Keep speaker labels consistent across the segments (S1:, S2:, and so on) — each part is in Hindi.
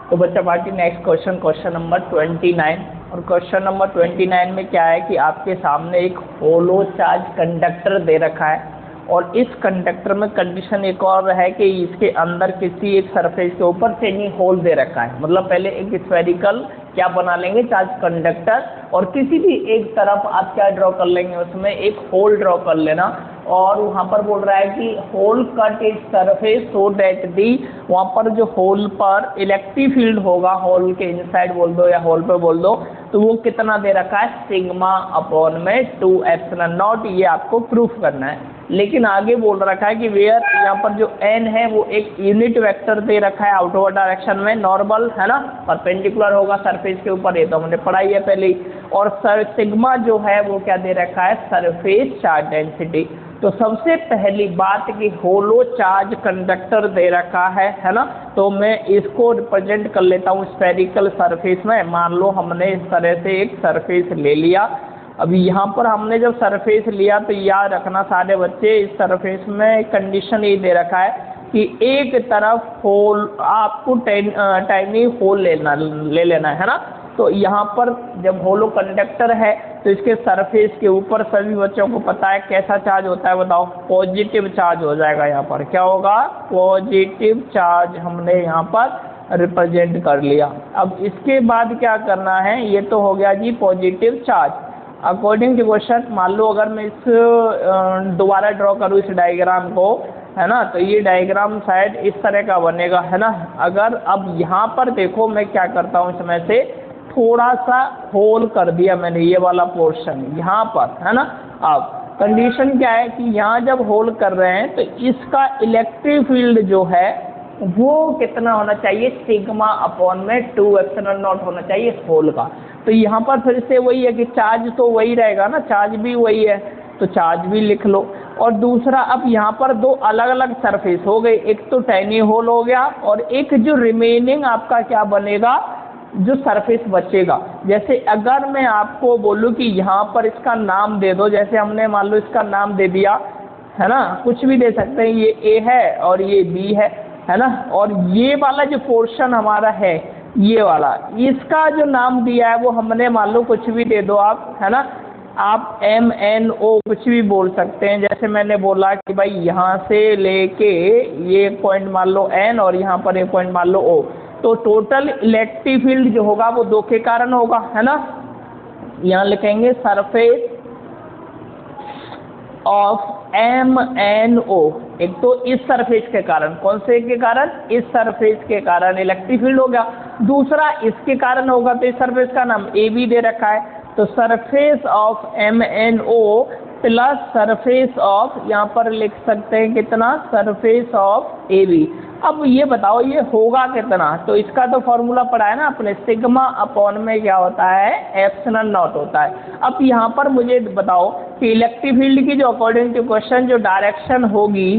S1: तो बच्चा बाकी नेक्स्ट क्वेश्चन, क्वेश्चन नंबर 29। और क्वेश्चन नंबर 29 में क्या है कि आपके सामने एक होलो चार्ज कंडक्टर दे रखा है, और इस कंडक्टर में कंडीशन एक और है कि इसके अंदर किसी एक सरफेस के ऊपर सेमी होल दे रखा है। मतलब पहले एक स्फेरिकल क्या बना लेंगे, चार्ज कंडक्टर, और किसी भी एक तरफ आप क्या ड्रॉ कर लेंगे, उसमें एक होल ड्रॉ कर लेना। और वहाँ पर बोल रहा है कि hole cut it surface so that the, वहाँ पर जो होल पर इलेक्ट्रिक फील्ड होगा, होल के इनसाइड बोल दो या होल पे बोल दो, तो वो कितना दे रखा है, सिग्मा अपॉन में 2 एप्सिलॉन नॉट। ये आपको प्रूफ करना है। लेकिन आगे बोल रखा है कि वेयर, यहाँ पर जो एन है वो एक यूनिट वेक्टर दे रखा है आउटवर्ड डायरेक्शन में, नॉर्मल है ना, परपेंडिकुलर होगा सरफेस के ऊपर, ये तो हमने पढ़ाई है पहले ही। और सिग्मा जो है वो क्या दे रखा है, सरफेस चार्ज डेंसिटी। तो सबसे पहली बात कि होलो चार्ज कंडक्टर दे रखा है ना, तो मैं इसको रिप्रेजेंट कर लेता हूँ स्फेरिकल सरफेस में। मान लो हमने इस तरह से एक सरफेस ले लिया। अभी यहाँ पर हमने जब सरफेस लिया तो याद रखना सारे बच्चे, इस सरफेस में कंडीशन ये दे रखा है कि एक तरफ होल, आपको टाइनी होल ले लेना है ना। तो यहाँ पर जब होलो कंडक्टर है तो इसके सरफेस के ऊपर सभी बच्चों को पता है कैसा चार्ज होता है, बताओ, पॉजिटिव चार्ज हो जाएगा। यहाँ पर क्या होगा, पॉजिटिव चार्ज हमने यहाँ पर रिप्रेजेंट कर लिया। अब इसके बाद क्या करना है, ये तो हो गया जी positive charge. According to question, मान लो अगर मैं इस दोबारा ड्रॉ करूँ इस डायग्राम को, है ना, तो ये डायग्राम शायद इस तरह का बनेगा, है ना। अगर अब यहाँ पर देखो मैं क्या करता हूँ, इसमें से थोड़ा सा होल कर दिया मैंने, ये वाला पोर्शन यहाँ पर, है ना। अब कंडीशन क्या है कि यहाँ जब होल कर रहे हैं तो इसका इलेक्ट्रिक फील्ड जो है वो कितना होना चाहिए, सिग्मा अपॉन में 2 एप्सिलॉन नॉट होना चाहिए इस होल का। तो यहाँ पर फिर से वही है कि चार्ज तो वही रहेगा ना, चार्ज भी वही है, तो चार्ज भी लिख लो। और दूसरा, अब यहाँ पर दो अलग अलग सरफेस हो गई, एक तो टाइनी होल हो गया और एक जो रिमेनिंग आपका क्या बनेगा, जो सरफेस बचेगा। जैसे अगर मैं आपको बोलूँ कि यहाँ पर इसका नाम दे दो, जैसे हमने मान लो इसका नाम दे दिया, है ना, कुछ भी दे सकते हैं, ये ए है और ये बी है ना। और ये वाला जो पोर्शन हमारा है, ये वाला, इसका जो नाम दिया है वो हमने मान लो कुछ भी दे दो आप, है ना, आप एम एन ओ कुछ भी बोल सकते हैं। जैसे मैंने बोला कि भाई यहाँ से लेके ये पॉइंट मान लो एन और यहाँ पर एक पॉइंट मान लो ओ, तो टोटल इलेक्ट्रिक फील्ड जो होगा वो 2 के कारण होगा, है ना। यहाँ लिखेंगे surface of M N O, एक तो इस सरफेस के कारण, कौन से के कारण, इस सरफेस के कारण इलेक्ट्रिक फील्ड हो गया। दूसरा इसके कारण होगा, तो इस सरफेस का नाम ए बी दे रखा है, तो surface of M N O plus surface of, यहाँ पर लिख सकते हैं कितना, सरफेस ऑफ ए बी। अब ये बताओ ये होगा कितना, तो इसका तो फॉर्मूला पढ़ा है ना अपने, सिग्मा अपॉन में क्या होता है, एप्सिलॉन नॉट होता है। अब यहाँ पर मुझे बताओ कि इलेक्ट्रिक फील्ड की जो अकॉर्डिंग टू क्वेश्चन जो डायरेक्शन होगी,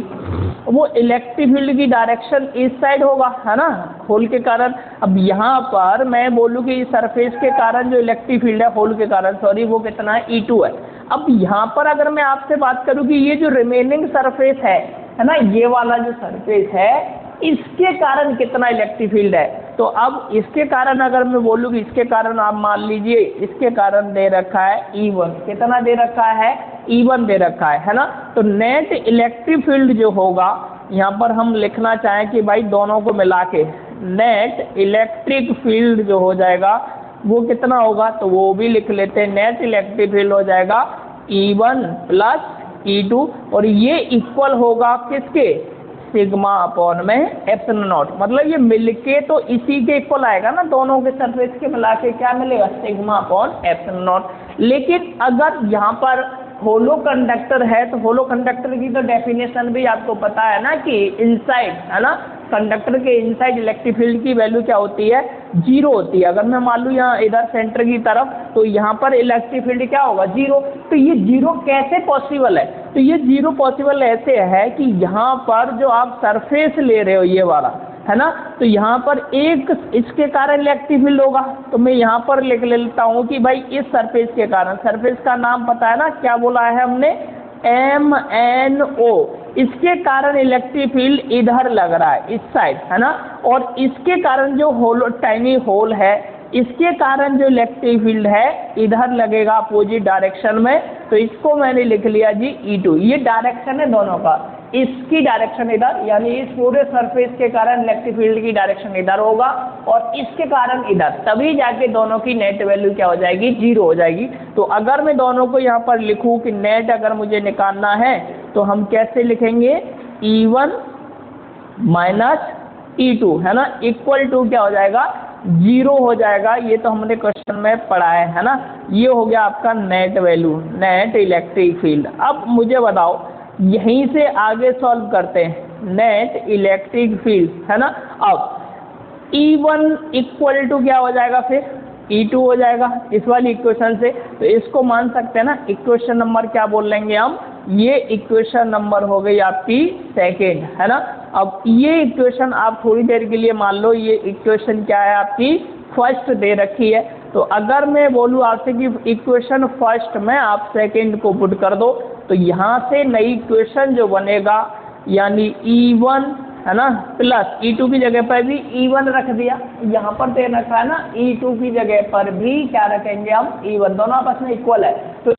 S1: वो इलेक्ट्रिक फील्ड की डायरेक्शन इस साइड होगा, है ना, होल के कारण। अब यहाँ पर मैं बोलूँ कि सरफेस के कारण जो इलेक्ट्रिक फील्ड है, होल के कारण सॉरी, वो कितना है, E2 है। अब यहाँ पर अगर मैं आपसे बात करूँ कि ये जो रिमेनिंग सरफेस है ना, ये वाला जो सरफेस है, इसके कारण कितना इलेक्ट्रिक फील्ड है, तो अब इसके कारण अगर मैं बोलूँ कि इसके कारण आप मान लीजिए इसके कारण दे रखा है E1, कितना दे रखा है, E1 दे रखा है ना। तो नेट इलेक्ट्रिक फील्ड जो होगा, यहाँ पर हम लिखना चाहें कि भाई दोनों को मिला के नेट इलेक्ट्रिक फील्ड जो हो जाएगा वो कितना होगा, तो वो भी लिख लेते हैं, नेट इलेक्ट्रिक फील्ड हो जाएगा E1 प्लस E2, और ये इक्वल होगा किसके, सिग्मा अपॉन में एप्सिलॉन नॉट। मतलब ये मिलके तो इसी के इक्वल आएगा ना, दोनों के सरफेस के मिला के क्या मिलेगा, सिग्मा अपॉन एप्सिलॉन नॉट। लेकिन अगर यहाँ पर होलो कंडक्टर है तो होलो कंडक्टर की तो डेफिनेशन भी आपको पता है ना कि इनसाइड, है ना, कंडक्टर के इनसाइड इलेक्ट्रिक फील्ड की वैल्यू क्या होती है, 0 होती है। अगर मैं मान लूँ यहाँ इधर सेंटर की तरफ, तो यहाँ पर इलेक्ट्रिक फील्ड क्या होगा, 0। तो ये 0 कैसे पॉसिबल है, तो ये 0 पॉसिबल ऐसे है कि यहाँ पर जो आप सरफेस ले रहे हो ये वाला, है ना, तो यहाँ पर एक इसके कारण इलेक्ट्रिक फील्ड होगा, तो मैं यहाँ पर लिख लेता हूँ कि भाई इस सरफेस के कारण, सरफेस का नाम पता है ना, क्या बोला है हमने, एम एन ओ, इसके कारण इलेक्ट्रिक फील्ड इधर लग रहा है, इस साइड, है ना, और इसके कारण जो होल टाइनी होल है, इसके कारण जो इलेक्ट्रिक फील्ड है इधर लगेगा अपोजिट डायरेक्शन में। तो इसको मैंने लिख लिया जी E2। ये डायरेक्शन है दोनों का, इसकी डायरेक्शन इधर, यानी इस पूरे सरफेस के कारण इलेक्ट्रिक फील्ड की डायरेक्शन इधर होगा और इसके कारण इधर, तभी जाके दोनों की नेट वैल्यू क्या हो जाएगी, 0 हो जाएगी। तो अगर मैं दोनों को यहाँ पर लिखूँ कि नेट अगर मुझे निकालना है तो हम कैसे लिखेंगे, E1 माइनस E2, है ना, इक्वल टू क्या हो जाएगा, 0 हो जाएगा। ये तो हमने क्वेश्चन में पढ़ा है ना। ये हो गया आपका net value, net electric field. अब मुझे बताओ, यहीं से आगे सॉल्व करते हैं, नेट इलेक्ट्रिक फील्ड, है ना। अब E1 इक्वल टू क्या हो जाएगा, फिर E2 हो जाएगा इस वाली इक्वेशन से। तो इसको मान सकते हैं ना, इक्वेशन नंबर क्या बोल लेंगे हम, ये इक्वेशन नंबर हो गई आपकी सेकेंड, है ना। अब ये इक्वेशन आप थोड़ी देर के लिए मान लो, ये इक्वेशन क्या है आपकी फर्स्ट दे रखी है। तो अगर मैं बोलूँ आपसे कि इक्वेशन फर्स्ट में आप सेकेंड को पुट कर दो, तो यहाँ से नई इक्वेशन जो बनेगा, यानी E1, है ना, प्लस E2 की जगह पर भी E1 रख दिया, यहाँ पर दे रखा है ना, E2 की जगह पर भी क्या रखेंगे हम, E1, दोनों आपस में इक्वल है। तो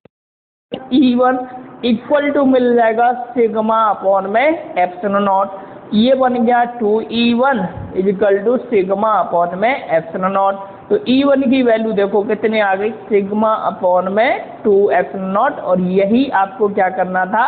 S1: E1 इक्वल टू मिल जाएगा सिग्मा अपॉन में एप्सिलॉन नॉट। ये बन गया 2E1 equal to sigma upon में एप्सिलॉन नॉट। तो E1 की वैल्यू देखो कितनी आ गई, सिग्मा अपॉन में 2 एप्सिलॉन नॉट। और यही आपको क्या करना था,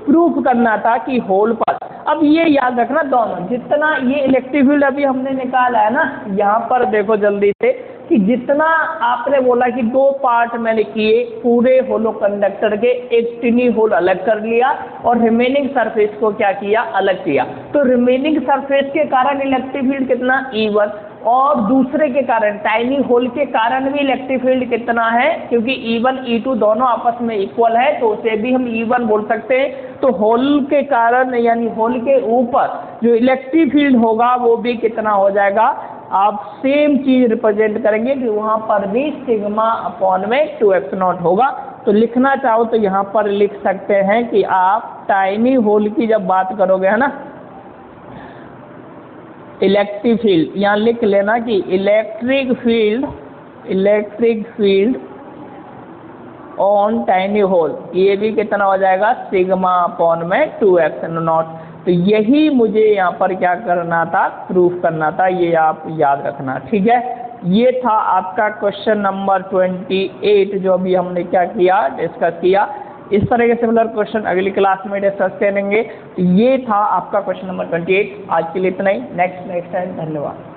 S1: प्रूफ करना था कि होल पर। अब ये याद रखना, दोनों जितना ये इलेक्ट्रिक फील्ड अभी हमने निकाला है ना, यहाँ पर देखो जल्दी से कि जितना आपने बोला कि 2 पार्ट मैंने किए पूरे होलो कंडक्टर के, एक टिनी होल अलग कर लिया और रिमेनिंग सरफेस को क्या किया, अलग किया। तो रिमेनिंग सरफेस के कारण इलेक्ट्रिक फील्ड कितना, E1, और दूसरे के कारण टाइनी होल के कारण भी इलेक्ट्रिक फील्ड कितना है, क्योंकि E1 E2 दोनों आपस में इक्वल है, तो उसे भी हम E1 बोल सकते हैं। तो होल के कारण यानी होल के ऊपर जो इलेक्ट्रिक फील्ड होगा वो भी कितना हो जाएगा, आप सेम चीज रिप्रेजेंट करेंगे कि वहाँ पर भी सिग्मा अपॉन में 2 एप्सिलॉन नॉट होगा। तो लिखना चाहो तो यहाँ पर लिख सकते हैं कि आप टाइनी होल की जब बात करोगे, है ना, इलेक्ट्रिक फील्ड, यहाँ लिख लेना कि electric field on tiny hole, ये भी कितना हो जाएगा, सिग्मा अपॉन में 2 एप्सिलॉन नॉट। तो यही मुझे यहाँ पर क्या करना था, प्रूफ करना था, ये आप याद रखना, ठीक है। ये था आपका क्वेश्चन नंबर 28 जो अभी हमने क्या किया, डिस्कस किया। इस तरह के सिमिलर क्वेश्चन अगली क्लास में डिस्कस करेंगे। तो ये था आपका क्वेश्चन नंबर 28। आज के लिए इतना ही, नेक्स्ट टाइम, धन्यवाद।